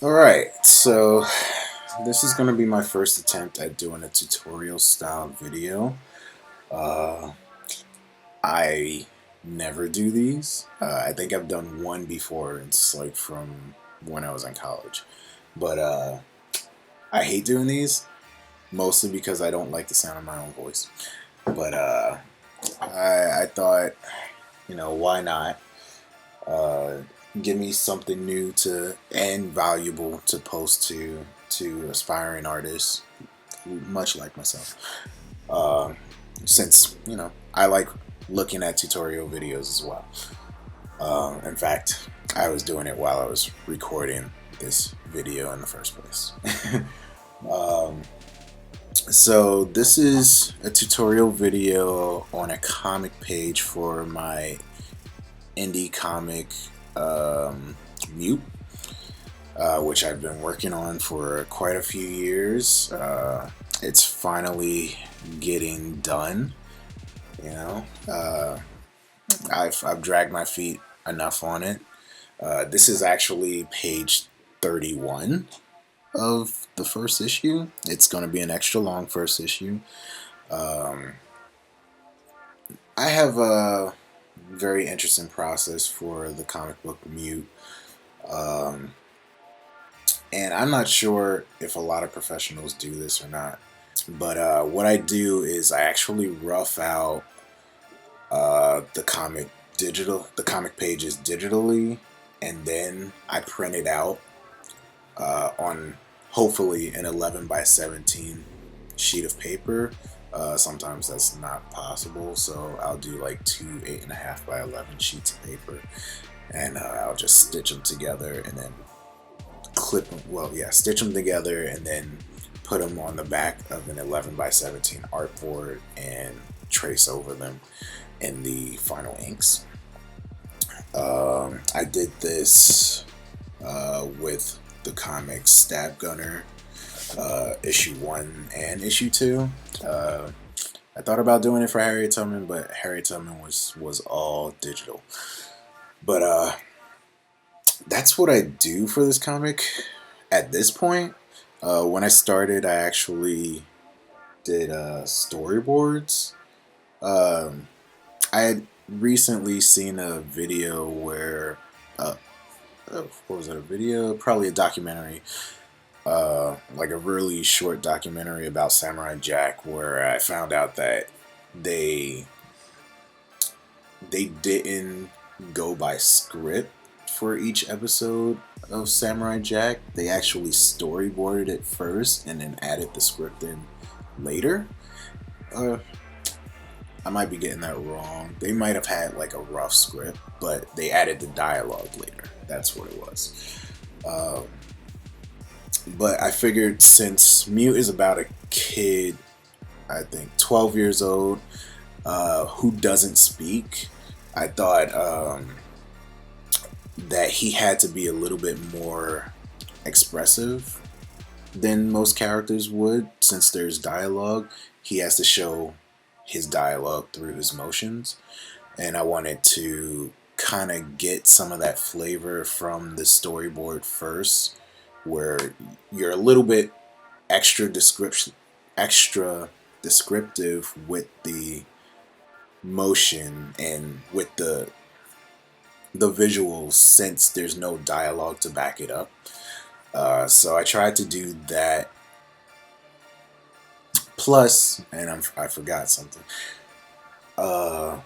Alright, so this is going to be my first attempt at doing a tutorial style video. Uh, I never do these. I think I've done one before. It's like from when I was in college. But I hate doing these, mostly because I don't like the sound of my own voice. But I thought, why not? Uh, Give me something new to and valuable to post to aspiring artists, much like myself. Uh, since I like looking at tutorial videos as well. In fact, I was doing it while I was recording this video in the first place. um, so this is a tutorial video on a comic page for my indie comic Mute, which I've been working on for quite a few years. It's finally getting done. You know, I've dragged my feet enough on it. This is actually page 31 of the first issue. It's going to be an extra long first issue. Um, I have a very interesting process for the comic book Mute. Um, and I'm not sure if a lot of professionals do this or not. But what I do is I actually rough out the comic pages digitally, and then I print it out on hopefully an 11 by 17 sheet of paper. Sometimes that's not possible, so I'll do like two 8.5 by 11 sheets of paper, and I'll just stitch them together and then stitch them together and then put them on the back of an 11 by 17 artboard and trace over them in the final inks. I did this with the comics Stab Gunner, issue 1 and issue 2. I thought about doing it for Harriet Tubman, but Harriet Tubman was all digital. But that's what I do for this comic at this point. When I started, I actually did storyboards. Um, I had recently seen a video where, what was it, a video? Probably a documentary, like a really short documentary about Samurai Jack, where I found out that they they didn't go by script for each episode of Samurai Jack. They actually storyboarded it first and then added the script in later. Uh, I might be getting that wrong. They might have had like a rough script, but they added the dialogue later. That's what it was. Um, but I figured since Mute is about a kid, I think 12 years old, who doesn't speak, I thought that he had to be a little bit more expressive than most characters would. Since there's dialogue, he has to show his dialogue through his motions, and I wanted to kind of get some of that flavor from the storyboard first, where you're a little bit extra descriptive with the motion and with the visuals, since there's no dialogue to back it up. So I tried to do that. Plus, and I forgot something. Uh,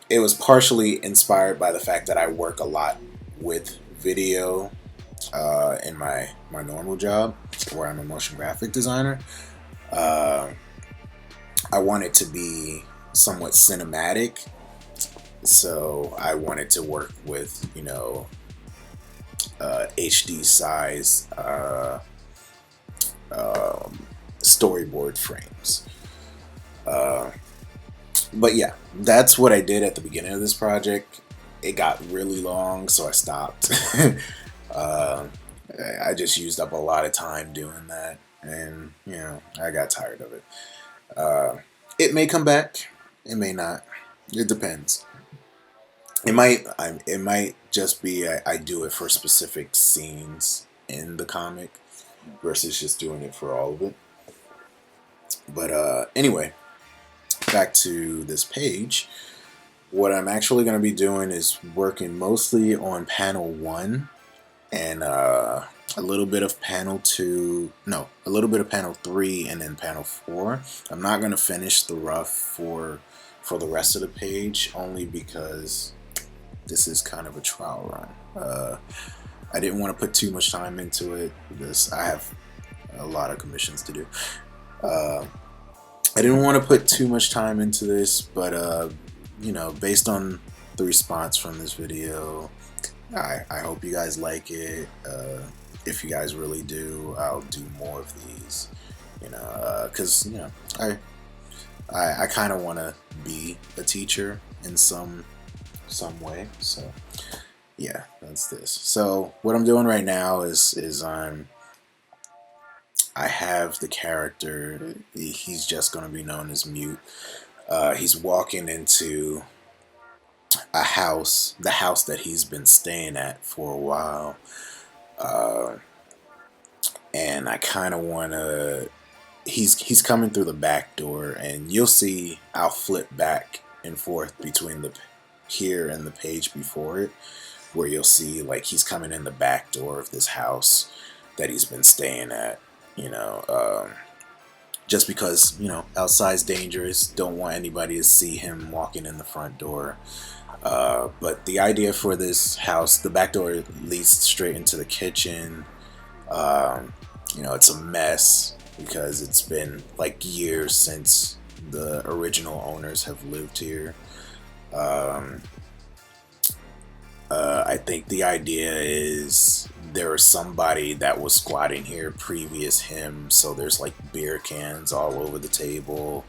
it was partially inspired by the fact that I work a lot with video in my normal job, where I'm a motion graphic designer. Uh, I want it to be somewhat cinematic, so I wanted to work with HD size storyboard frames. Uh, but yeah, that's what I did at the beginning of this project. It got really long, so I stopped. uh, I just used up a lot of time doing that, and I got tired of it. Uh, it may come back, it may not. It depends. It might just be I do it for specific scenes in the comic versus just doing it for all of it. But anyway, back to this page. What I'm actually going to be doing is working mostly on panel 1 and a little bit of panel 2. No, a little bit of panel 3 and then panel 4. I'm not going to finish the rough for the rest of the page, only because this is kind of a trial run. I didn't want to put too much time into it because I have a lot of commissions to do. I didn't want to put too much time into this, but you know, based on the response from this video, I hope you guys like it. If you guys really do, I'll do more of these. You know, because you know, I kind of want to be a teacher in some way. So yeah, that's this. So what I'm doing right now is I have the character. He's just going to be known as Mute. He's walking into a house, the house that he's been staying at for a while. And I kind of want to... He's coming through the back door, and you'll see I'll flip back and forth between the here and the page before it, where you'll see like he's coming in the back door of this house that he's been staying at. You know, just because, you know, outside's dangerous, don't want anybody to see him walking in the front door. But the idea for this house, the back door leads straight into the kitchen. You know, it's a mess because it's been like years since the original owners have lived here. I think the idea is there was somebody that was squatting here previous him, so there's like beer cans all over the table,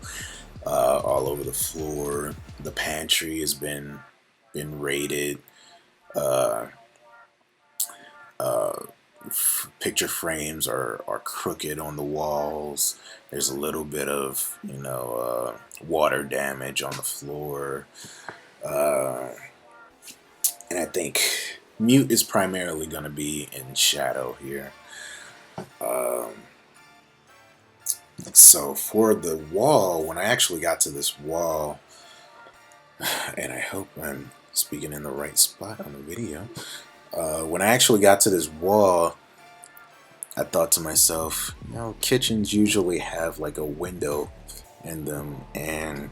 all over the floor. The pantry has been raided. Picture frames are crooked on the walls. There's a little bit of, you know, water damage on the floor. And I think Mute is primarily going to be in shadow here. So for the wall, when I actually got to this wall, and I hope I'm speaking in the right spot on the video, when I actually got to this wall, I thought to myself, you know, kitchens usually have like a window in them, and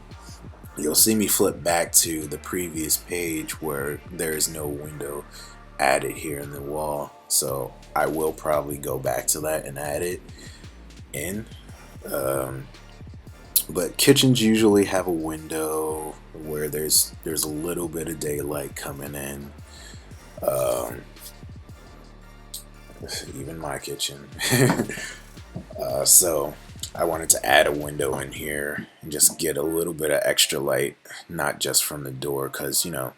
you'll see me flip back to the previous page where there is no window added here in the wall. So I will probably go back to that and add it in. But kitchens usually have a window where there's a little bit of daylight coming in. Even my kitchen. So I wanted to add a window in here and just get a little bit of extra light, not just from the door, because you know,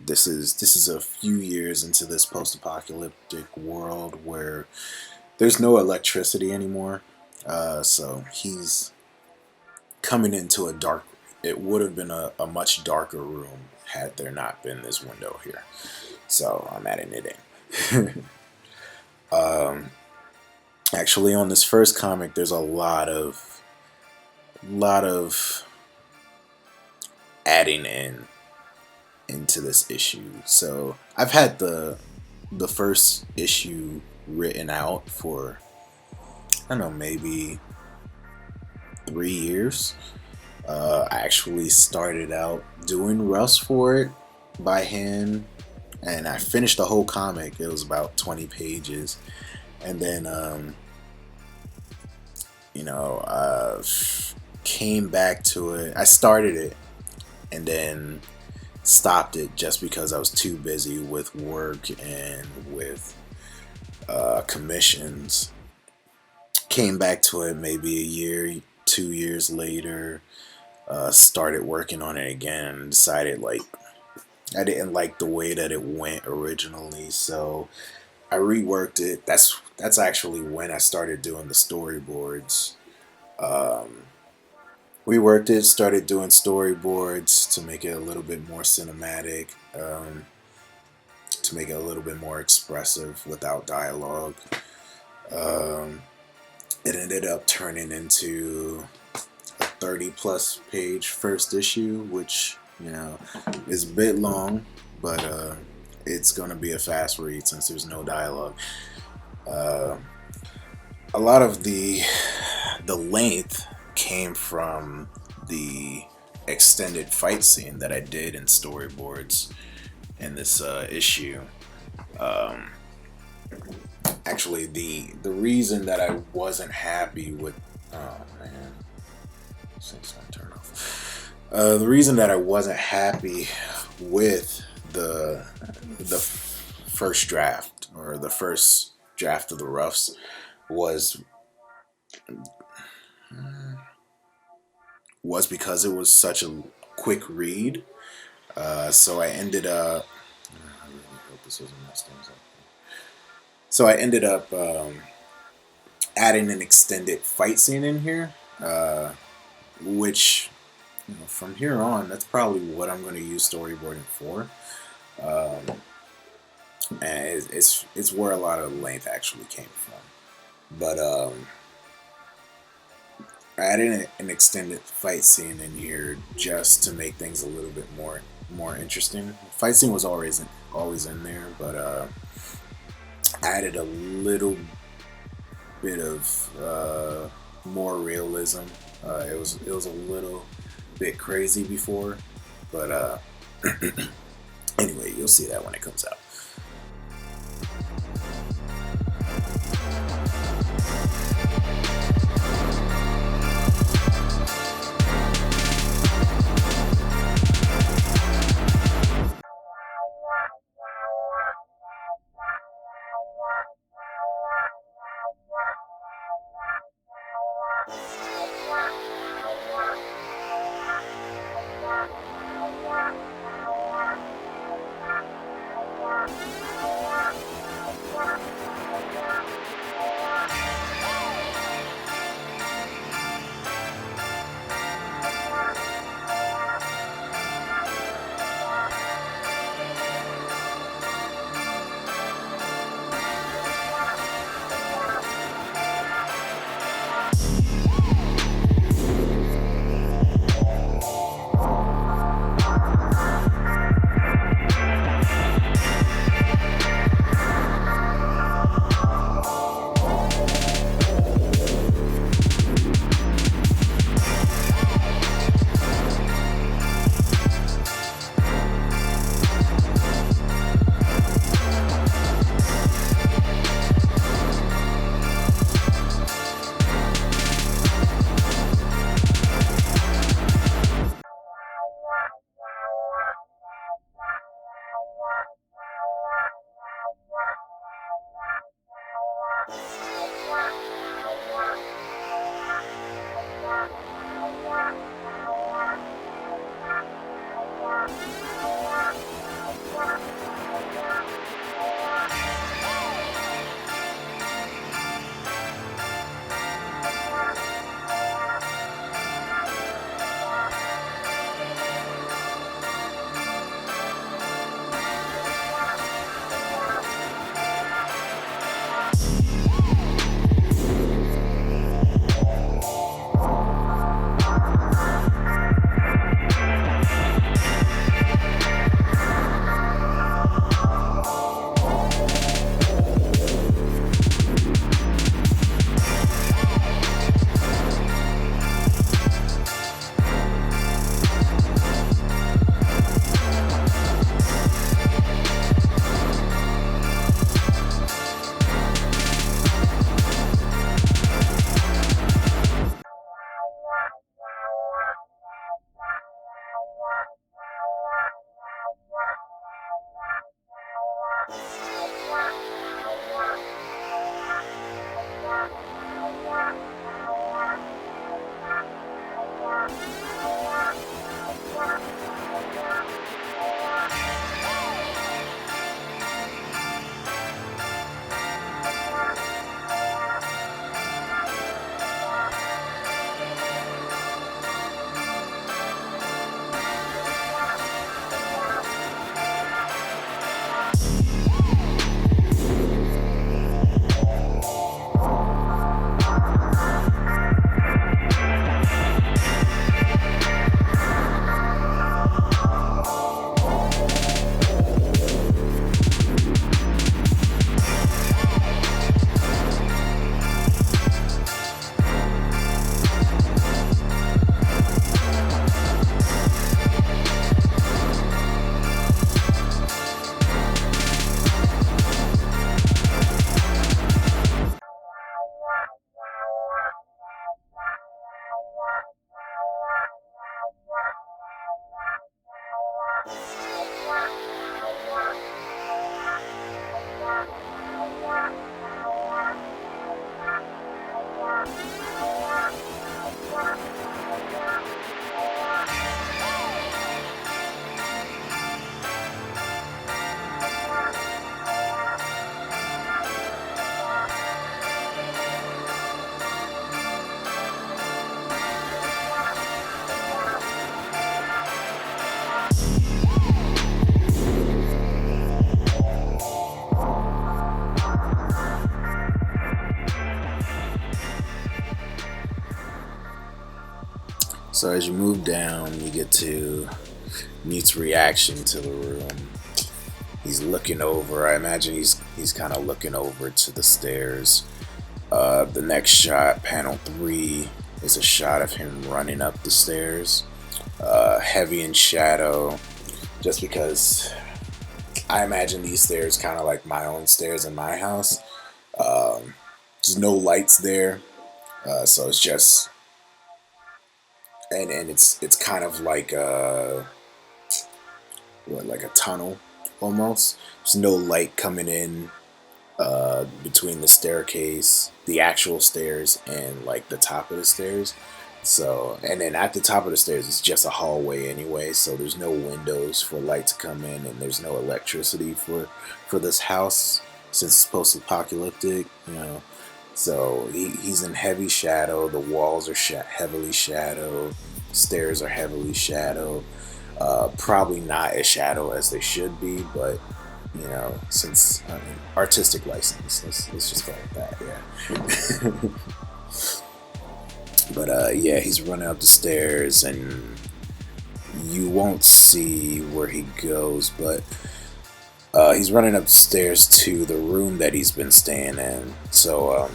this is a few years into this post-apocalyptic world where there's no electricity anymore. So he's coming into a dark... It would have been a much darker room had there not been this window here. So I'm adding it in. Actually, on this first comic, there's a lot of adding into this issue. So I've had the first issue written out for, I don't know, maybe 3 years. I actually started out doing roughs for it by hand, and I finished the whole comic. It was about 20 pages, and then you know, came back to it. I started it and then stopped it just because I was too busy with work and with commissions. Came back to it maybe a year, 2 years later. Started working on it again and decided like I didn't like the way that it went originally, so I reworked it. That's actually when I started doing the storyboards. Reworked it, started doing storyboards to make it a little bit more cinematic, to to make it a little bit more expressive without dialogue. Um, it ended up turning into a 30 plus page first issue, which, is a bit long, but it's going to be a fast read since there's no dialogue. Uh, a lot of the length came from the extended fight scene that I did in storyboards in this issue. Um, Actually, the reason that I wasn't happy with, oh man, things gonna turn off. The reason that I wasn't happy with the first draft, or the first draft of the roughs, was because it was such a quick read. So I ended up. I really hope this doesn't mess things up. So I ended up adding an extended fight scene in here, which, from here on, that's probably what I'm going to use storyboarding for. Um, and it's where a lot of the length actually came from. But I added an extended fight scene in here just to make things a little bit more interesting. Fight scene was always in there, but I added a little bit of more realism. It was a little bit crazy before, but anyway, you'll see that when it comes out. So as you move down, you get to Mute's reaction to the room. He's looking over. I imagine he's kind of looking over to the stairs. The next shot, panel 3, is a shot of him running up the stairs, heavy in shadow. Just because I imagine these stairs kind of like my own stairs in my house. There's no lights there, so it's just and it's kind of like like a tunnel almost. There's no light coming in between the staircase, the actual stairs, and like the top of the stairs. So, and then at the top of the stairs, it's just a hallway anyway. So there's no windows for light to come in, and there's no electricity for this house since it's post-apocalyptic, you know. So he's in heavy shadow. The walls are heavily shadowed. Stairs are heavily shadowed. Probably not as shadow as they should be, but you know, since I mean, artistic license, let's just call it that, yeah. But yeah, he's running up the stairs, and you won't see where he goes, but he's running up the stairs to the room that he's been staying in. So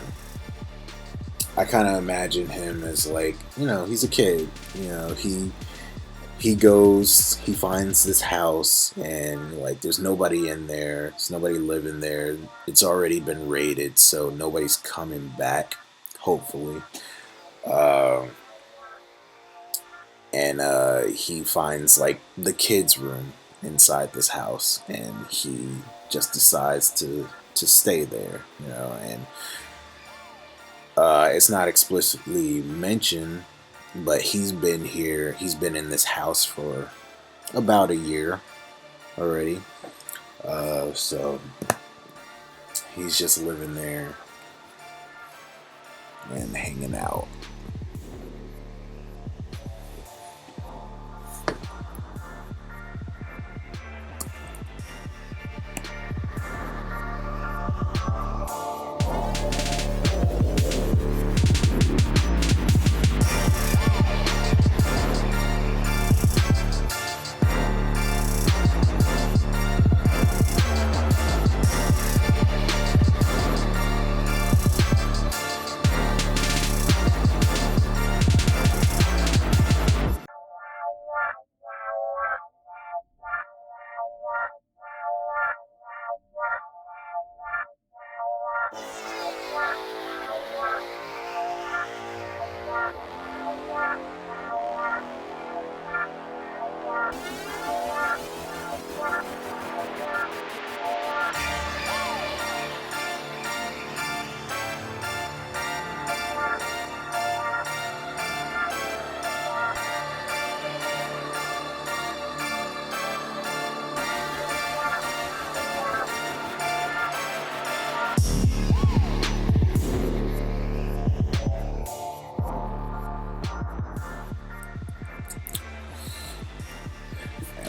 I kind of imagine him as like, you know, he's a kid. You know, he goes, he finds this house, and like there's nobody in there, there's nobody living there. It's already been raided, so nobody's coming back, hopefully. And he finds like the kids' room inside this house, and he just decides to stay there, you know. And it's not explicitly mentioned, but he's been here. He's been in this house for about a year already. So he's just living there and hanging out.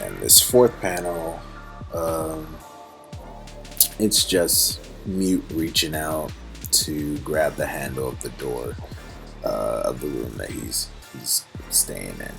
And this fourth panel, um, it's just Mute reaching out to grab the handle of the door of the room that he's staying in.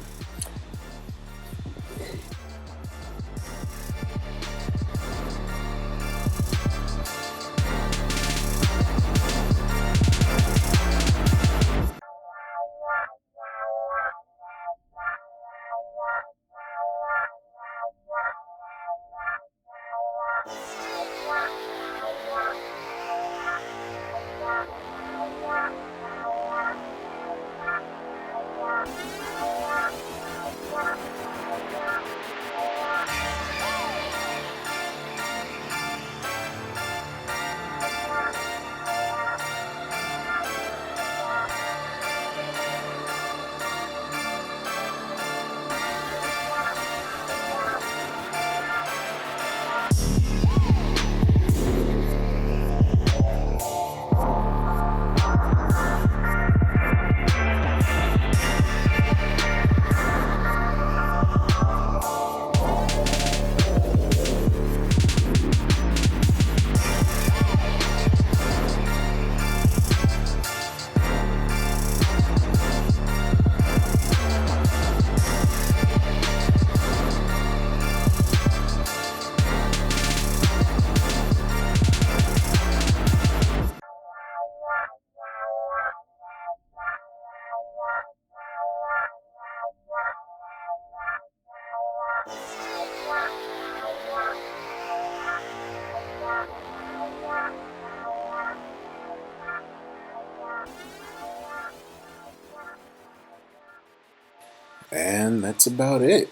And that's about it,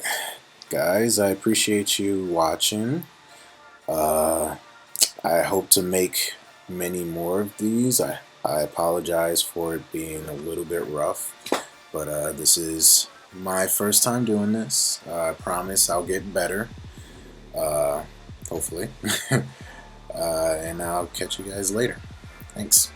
guys. I appreciate you watching. I hope to make many more of these. I apologize for it being a little bit rough, but this is my first time doing this. I promise I'll get better, hopefully. And I'll catch you guys later. Thanks.